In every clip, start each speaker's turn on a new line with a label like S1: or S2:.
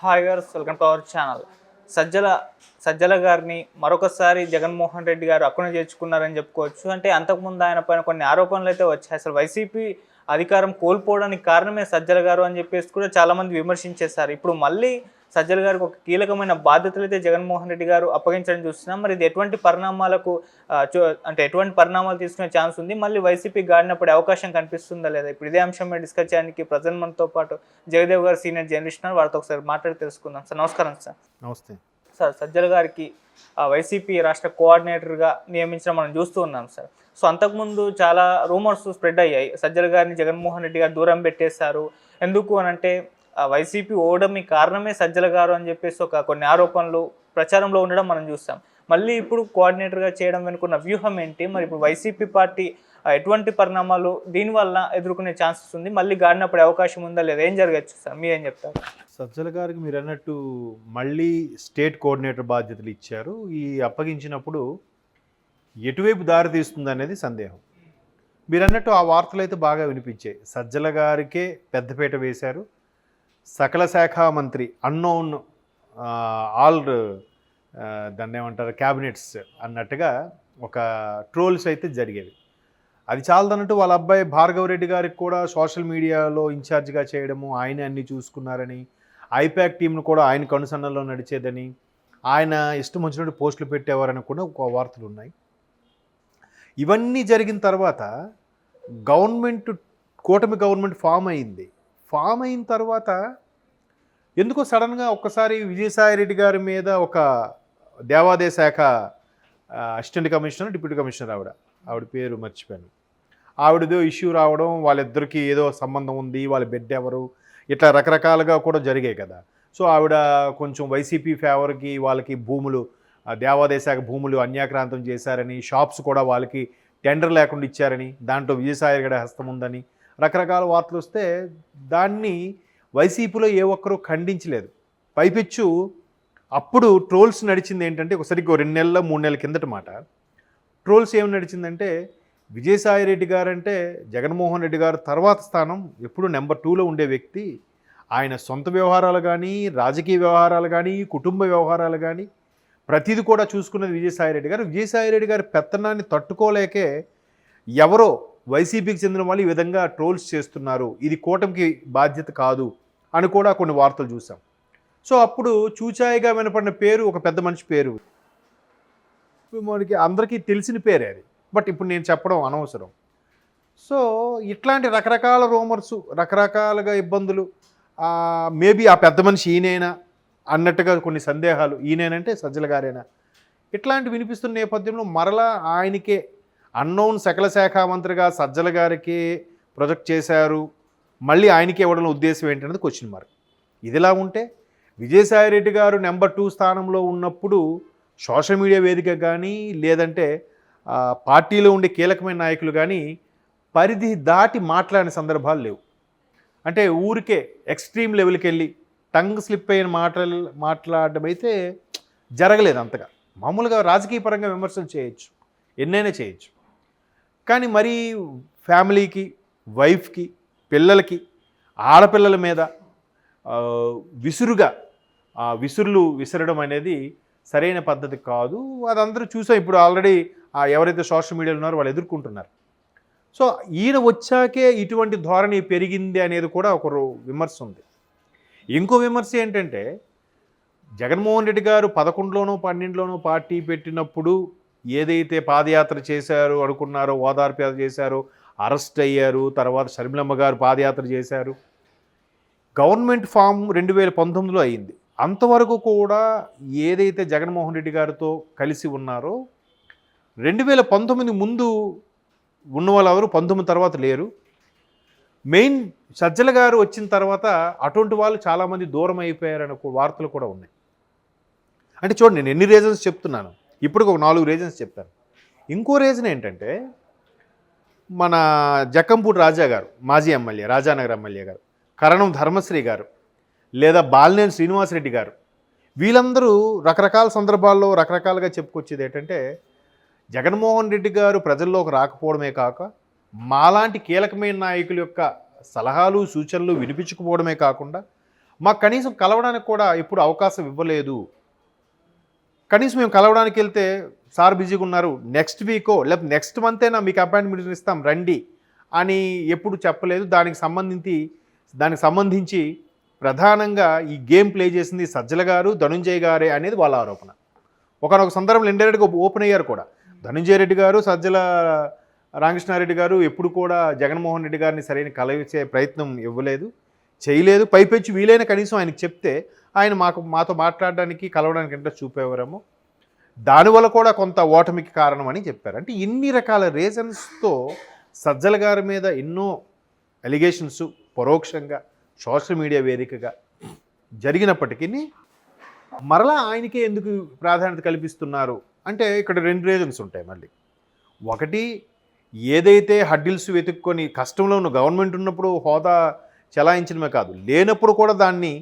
S1: Hi guys, welcome to our channel. Sajjala Sajjala గారిని మరొకసారి జగన్మోహన్ రెడ్డి గారు అక్కున చేర్చుకున్నారని చెప్పుకోవచ్చు. అంటే అంతకుముందు ఆయన పైన కొన్ని ఆరోపణలు అయితే వచ్చాయి. అసలు వైసీపీ అధికారం కోల్పోవడానికి కారణమే సజ్జల గారు అని చెప్పేసి కూడా చాలామంది విమర్శించేశారు. ఇప్పుడు మళ్ళీ సజ్జల గారికి ఒక కీలకమైన బాధ్యతలు అయితే జగన్మోహన్ రెడ్డి గారు అప్పగించడం చూస్తున్నాం. మరి ఇది ఎటువంటి పరిణామాలకు అంటే ఎటువంటి పరిణామాలు తీసుకునే ఛాన్స్ ఉంది, మళ్ళీ వైసీపీ గాడినప్పుడు అవకాశం కనిపిస్తుందా లేదా? ఇప్పుడు ఇదే అంశం మీద డిస్కస్ చేయడానికి ప్రజెంట్ మనతో పాటు జగదేవ్ గారు సీనియర్ జర్నలిస్ట్ ఉన్నారు. వారితో ఒకసారి మాట్లాడి తెలుసుకుందాం. సార్ నమస్కారం. సార్
S2: నమస్తే
S1: సార్, సజ్జల గారికి వైసీపీ రాష్ట్ర కోఆర్డినేటర్గా నియమించడం మనం చూస్తూ ఉన్నాం సార్. సో అంతకుముందు చాలా రూమర్స్ స్ప్రెడ్ అయ్యాయి. సజ్జల గారిని జగన్మోహన్ రెడ్డి గారు దూరం పెట్టేశారు. ఎందుకు అని అంటే వైసీపీ ఓడమి కారణమే సజ్జల గారు అని చెప్పేసి కొన్ని ఆరోపణలు ప్రచారంలో ఉండడం మనం చూస్తాం. మళ్ళీ ఇప్పుడు కోఆర్డినేటర్గా చేయడం వెనుకున్న వ్యూహం ఏంటి? మరి ఇప్పుడు వైసీపీ పార్టీ ఎటువంటి పరిణామాలు దీనివల్ల ఎదుర్కొనే ఛాన్సెస్ ఉంది? మళ్ళీ గాడినప్పుడు అవకాశం ఉందా లేదా? ఏం జరగచ్చు సార్, మీరేం చెప్తారు?
S2: సజ్జల గారికి మీరు అన్నట్టు మళ్ళీ స్టేట్ కోఆర్డినేటర్ బాధ్యతలు ఇచ్చారు. ఈ అప్పగించినప్పుడు ఎటువైపు దారి తీస్తుంది అనేది సందేహం. మీరు అన్నట్టు ఆ వార్తలు అయితే బాగా వినిపించాయి. సజ్జల గారికే పెద్దపీట వేశారు. సకల శాఖ మంత్రి అన్నోన్ ఆల్ దాన్ని ఏమంటారు క్యాబినెట్స్ అన్నట్టుగా ఒక ట్రోల్స్ అయితే జరిగేవి. అది చాలదన్నట్టు వాళ్ళ అబ్బాయి భార్గవరెడ్డి గారికి కూడా సోషల్ మీడియాలో ఇన్ఛార్జిగా చేయడము, ఆయన అన్నీ చూసుకున్నారని, ఐపాక్ టీంను కూడా ఆయన కనుసన్నల్లో నడిచేదని, ఆయన ఇష్టం వచ్చినట్టు పోస్టులు పెట్టేవారని కూడా ఒక వార్తలు ఉన్నాయి. ఇవన్నీ జరిగిన తర్వాత కూటమి గవర్నమెంట్ ఫామ్ అయింది. ఫామ్ అయిన తర్వాత ఎందుకో సడన్గా ఒక్కసారి విజయసాయిరెడ్డి గారి మీద ఒక దేవాదాయ శాఖ అసిస్టెంట్ కమిషనర్, డిప్యూటీ కమిషనర్ ఆవిడ పేరు మర్చిపోయాను, ఆవిడదో ఇష్యూ రావడం, వాళ్ళిద్దరికీ ఏదో సంబంధం ఉంది, వాళ్ళ బిడ్డ ఎవరు, ఇట్లా రకరకాలుగా కూడా జరిగాయి కదా. సో ఆవిడ కొంచెం వైసీపీ ఫేవర్కి వాళ్ళకి భూములు, దేవాదాయ శాఖ భూములు అన్యాక్రాంతం చేశారని, షాప్స్ కూడా వాళ్ళకి టెండర్ లేకుండా ఇచ్చారని, దాంట్లో విజయసాయి గారి హస్తం ఉందని రకరకాల వార్తలు వస్తే దాన్ని వైసీపీలో ఏ ఒక్కరూ ఖండించలేదు. పైపెచ్చు అప్పుడు ట్రోల్స్ నడిచింది ఏంటంటే, ఒకసారికి 2 నెలల 3 నెలల కిందట మాట ట్రోల్స్ ఏమి నడిచిందంటే, విజయసాయిరెడ్డి గారు అంటే జగన్మోహన్ రెడ్డి గారు తర్వాత స్థానం ఎప్పుడు నెంబర్ 2లో ఉండే వ్యక్తి. ఆయన సొంత వ్యవహారాలు కానీ, రాజకీయ వ్యవహారాలు కానీ, కుటుంబ వ్యవహారాలు కానీ ప్రతిదీ కూడా చూసుకున్నది విజయసాయిరెడ్డి గారు. విజయసాయిరెడ్డి గారి పెత్తనాన్ని తట్టుకోలేకే ఎవరో వైసీపీకి చెందిన వాళ్ళు ఈ విధంగా ట్రోల్స్ చేస్తున్నారు, ఇది కూటమికి బాధ్యత కాదు అని కూడా కొన్ని వార్తలు చూసాం. సో అప్పుడు చూచాయిగా వినపడిన పేరు ఒక పెద్ద మనిషి పేరు, మనకి అందరికీ తెలిసిన పేరే అది. బట్ ఇప్పుడు నేను చెప్పడం అనవసరం. సో ఇట్లాంటి రకరకాల రూమర్సు, రకరకాలుగా ఇబ్బందులు, మేబీ ఆ పెద్ద మనిషి ఈయనైనా అన్నట్టుగా కొన్ని సందేహాలు, ఈయనేనంటే సజ్జల గారేనా, ఇట్లాంటి వినిపిస్తున్న నేపథ్యంలో మరలా ఆయనకే అన్నోన్ సకల శాఖ మంత్రిగా సజ్జల గారికి ప్రొజెక్ట్ చేశారు, మళ్ళీ ఆయనకే ఇవ్వడం ఉద్దేశం ఏంటనేది క్వశ్చన్ మార్క్. ఇదిలా ఉంటే విజయసాయిరెడ్డి గారు నెంబర్ 2 స్థానంలో ఉన్నప్పుడు సోషల్ మీడియా వేదిక కానీ, లేదంటే పార్టీలో ఉండే కీలకమైన నాయకులు కానీ పరిధి దాటి మాట్లాడిన సందర్భాలు లేవు. అంటే ఊరికే ఎక్స్ట్రీమ్ లెవెల్కి వెళ్ళి టంగ్ స్లిప్ అయిన మాట్లాడడం అయితే జరగలేదు అంతగా. మామూలుగా రాజకీయ పరంగా విమర్శలు చేయొచ్చు, ఎన్నైనా చేయొచ్చు, కానీ మరీ ఫ్యామిలీకి, వైఫ్కి, పిల్లలకి, ఆడపిల్లల మీద విసురులు విసరడం అనేది సరైన పద్ధతి కాదు. అది అందరూ చూసాం. ఇప్పుడు ఆల్రెడీ ఎవరైతే సోషల్ మీడియాలో ఉన్నారో వాళ్ళు ఎదుర్కొంటున్నారు. సో ఈయన వచ్చాకే ఇటువంటి ధోరణి పెరిగింది అనేది కూడా ఒక విమర్శ ఉంది. ఇంకో విమర్శ ఏంటంటే, జగన్మోహన్ రెడ్డి గారు 11లోనో 12లోనో పార్టీ పెట్టినప్పుడు ఏదైతే పాదయాత్ర చేశారో అనుకున్నారో, ఓదార్పు యాత్ర చేశారో, అరెస్ట్ అయ్యారు, తర్వాత షర్మిలమ్మ గారు పాదయాత్ర చేశారు, గవర్నమెంట్ ఫామ్ 2019లో అయింది. అంతవరకు కూడా ఏదైతే జగన్మోహన్ రెడ్డి గారితో కలిసి ఉన్నారో 2019 ముందు ఉన్న వాళ్ళు ఎవరు 19 తర్వాత లేరు. మెయిన్ సజ్జల గారు వచ్చిన తర్వాత అటువంటి వాళ్ళు చాలామంది దూరం అయిపోయారని వార్తలు కూడా ఉన్నాయి. అంటే చూడండి, నేను ఎన్ని రీజన్స్ చెప్తున్నాను, ఇప్పుడు ఒక 4 రీజన్స్ చెప్తాను. ఇంకో రీజన్ ఏంటంటే, మన జక్కంపూడి రాజా గారు, మాజీ ఎమ్మెల్యే, రాజానగర్ ఎమ్మెల్యే గారు, కరణం ధర్మశ్రీ గారు, లేదా బాలినేని శ్రీనివాసరెడ్డి గారు, వీళ్ళందరూ రకరకాల సందర్భాల్లో రకరకాలుగా చెప్పుకొచ్చేది ఏంటంటే, జగన్మోహన్ రెడ్డి గారు ప్రజల్లోకి రాకపోవడమే కాక మాలాంటి కీలకమైన నాయకుల యొక్క సలహాలు సూచనలు వినిపించకపోవడమే కాకుండా మాకు కనీసం కలవడానికి కూడా ఎప్పుడు అవకాశం ఇవ్వలేదు. కనీసం మేము కలవడానికి వెళ్తే సార్ బిజీగా ఉన్నారు, నెక్స్ట్ వీకో లేకపోతే నెక్స్ట్ మంతేనా మీకు అపాయింట్మెంట్ ఇస్తాం రండి అని ఎప్పుడు చెప్పలేదు. దానికి సంబంధించి ప్రధానంగా ఈ గేమ్ ప్లే చేసింది సజ్జల గారు, ధనుంజయ్ గారే అనేది వాళ్ళ ఆరోపణ. ఒకనొక సందర్భంలో ఇండైరెక్ట్గా ఓపెన్ అయ్యారు కూడా. ధనుంజయ రెడ్డి గారు, సజ్జల రామకృష్ణారెడ్డి గారు ఎప్పుడు కూడా జగన్మోహన్ రెడ్డి గారిని సరైన కలవించే ప్రయత్నం చేయలేదు. పైపెచ్చి వీలైన కనీసం ఆయనకు చెప్తే ఆయన మాతో మాట్లాడడానికి, కలవడానికి ఇంట్రెస్ట్ చూపేవారేమో. దానివల్ల కూడా కొంత ఓటమికి కారణమని చెప్పారు. అంటే ఇన్ని రకాల రీజన్స్తో సజ్జల గారి మీద ఎన్నో ఎలిగేషన్స్ పరోక్షంగా సోషల్ మీడియా వేదికగా జరిగినప్పటికీ మరలా ఆయనకే ఎందుకు ప్రాధాన్యత కల్పిస్తున్నారు అంటే ఇక్కడ 2 రీజన్స్ ఉంటాయి మళ్ళీ. ఒకటి, ఏదైతే హడ్డిల్స్ వెతుక్కొని కష్టంలో ఉన్న గవర్నమెంట్ ఉన్నప్పుడు హోదా చెలాయించడమే కాదు, లేనప్పుడు కూడా దాన్ని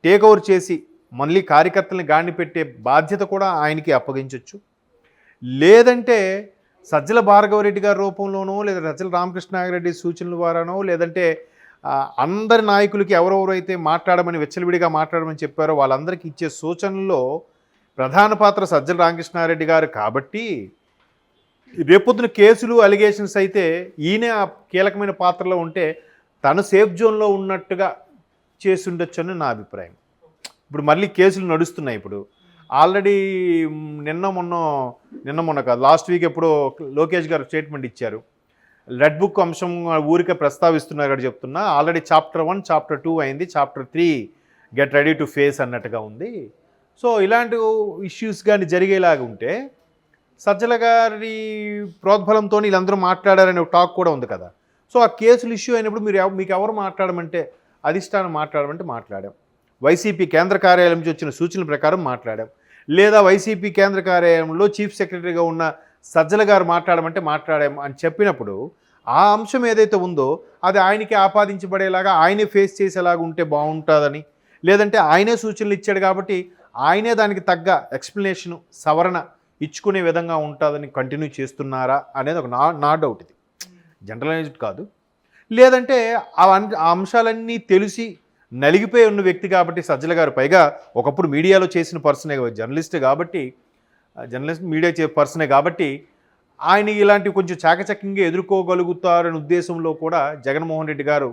S2: టేక్ ఓవర్ చేసి మళ్ళీ కార్యకర్తల్ని గాడిని పెట్టే బాధ్యత కూడా ఆయనకి అప్పగించవచ్చు. లేదంటే సజ్జల భార్గవరెడ్డి గారి రూపంలోనో, లేదా సజ్జల రామకృష్ణారెడ్డి సూచనల ద్వారానో, లేదంటే అందరి నాయకులకి ఎవరెవరైతే మాట్లాడమని విచ్చలవిడిగా మాట్లాడమని చెప్పారో వాళ్ళందరికీ ఇచ్చే సూచనల్లో ప్రధాన పాత్ర సజ్జల రామకృష్ణారెడ్డి గారు కాబట్టి రేపొద్దున కేసులు అలిగేషన్స్ అయితే ఈయనే ఆ కీలకమైన పాత్రలో ఉంటే తను సేఫ్ జోన్లో ఉన్నట్టుగా చేసి ఉండొచ్చు అని నా అభిప్రాయం. ఇప్పుడు మళ్ళీ కేసులు నడుస్తున్నాయి. ఇప్పుడు ఆల్రెడీ నిన్న మొన్న కాదు, లాస్ట్ వీక్ ఎప్పుడో లోకేష్ గారు స్టేట్మెంట్ ఇచ్చారు. రెడ్ బుక్ అంశం ఊరికే ప్రస్తావిస్తున్నారు కూడా చెప్తున్నా, ఆల్రెడీ చాప్టర్ 1 చాప్టర్ 2 అయింది, chapter 3 get ready to face అన్నట్టుగా ఉంది. సో ఇలాంటి ఇష్యూస్ కానీ జరిగేలాగా ఉంటే సజ్జల గారి ప్రోద్బలంతో వీళ్ళందరూ మాట్లాడారనే ఒక టాక్ కూడా ఉంది కదా. సో ఆ కేసులు ఇష్యూ అయినప్పుడు మీకు ఎవరు మాట్లాడమంటే అధిష్టానం మాట్లాడమంటే మాట్లాడాం. వైసీపీ కేంద్ర కార్యాలయం నుంచి వచ్చిన సూచనల ప్రకారం మాట్లాడాం. లేదా వైసీపీ కేంద్ర కార్యాలయంలో చీఫ్ సెక్రటరీగా ఉన్న సజ్జల గారు మాట్లాడమంటే మాట్లాడాం అని చెప్పినప్పుడు ఆ అంశం ఏదైతే ఉందో అది ఆయనకి ఆపాదించబడేలాగా, ఆయనే ఫేస్ చేసేలాగా ఉంటే బాగుంటుందని, లేదంటే ఆయనే సూచనలు ఇచ్చాడు కాబట్టి ఆయనే దానికి తగ్గ ఎక్స్ప్లెనేషను, సవరణ ఇచ్చుకునే విధంగా ఉంటుందని కంటిన్యూ చేస్తున్నారా అనేది ఒక నా డౌట్. ఇది జనరలైజ్డ్ కాదు. లేదంటే ఆ అంశాలన్నీ తెలిసి నలిగిపోయి ఉన్న వ్యక్తి కాబట్టి సజ్జల గారు, పైగా ఒకప్పుడు మీడియాలో చేసిన పర్సనే, జర్నలిస్ట్ మీడియా పర్సనే కాబట్టి ఆయన ఇలాంటివి కొంచెం చాకచక్యంగా ఎదుర్కోగలుగుతారనే ఉద్దేశంలో కూడా జగన్మోహన్ రెడ్డి గారు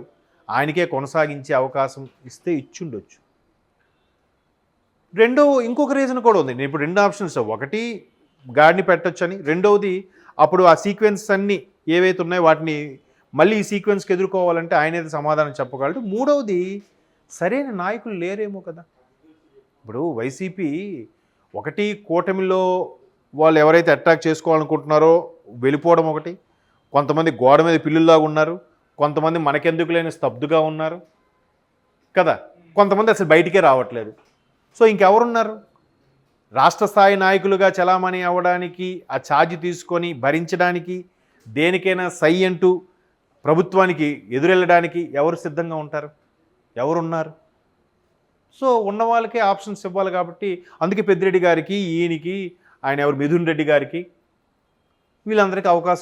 S2: ఆయనకే కొనసాగించే అవకాశం ఇస్తే ఇచ్చుండొచ్చు. ఇంకొక రీజన్ కూడా ఉంది. నేను ఇప్పుడు 2 ఆప్షన్స్, ఒకటి గాడిని పెట్టొచ్చని, రెండవది అప్పుడు ఆ సీక్వెన్స్ అన్నీ ఏవైతే ఉన్నాయో వాటిని మళ్ళీ ఈ సీక్వెన్స్కి ఎదుర్కోవాలంటే ఆయనైతే సమాధానం చెప్పగలడు. మూడవది, సరైన నాయకులు లేరేమో కదా. ఇప్పుడు వైసీపీ ఒకటి, కూటమిలో వాళ్ళు ఎవరైతే అటాక్ చేసుకోవాలనుకుంటున్నారో వెళ్ళిపోవడం ఒకటి, కొంతమంది గోడ మీద పిల్లుల్లాగా ఉన్నారు, కొంతమంది మనకెందుకు లేని స్తబ్దుగా ఉన్నారు కదా, కొంతమంది అసలు బయటికే రావట్లేదు. సో ఇంకెవరున్నారు? రాష్ట్ర స్థాయి నాయకులుగా చలామణి అవ్వడానికి, ఆ ఛార్జ్ తీసుకొని భరించడానికి, దేనికైనా సై అంటూ ప్రభుత్వానికి ఎదురెళ్ళడానికి ఎవరు సిద్ధంగా ఉంటారు? ఎవరున్నారు? సో ఉన్న వాళ్ళకే ఆప్షన్స్ ఇవ్వాలి కాబట్టి అందుకే పెద్దిరెడ్డి గారికి, ఈయనకి, ఆయన ఎవరు మిథున్ రెడ్డి గారికి, వీళ్ళందరికీ అవకాశం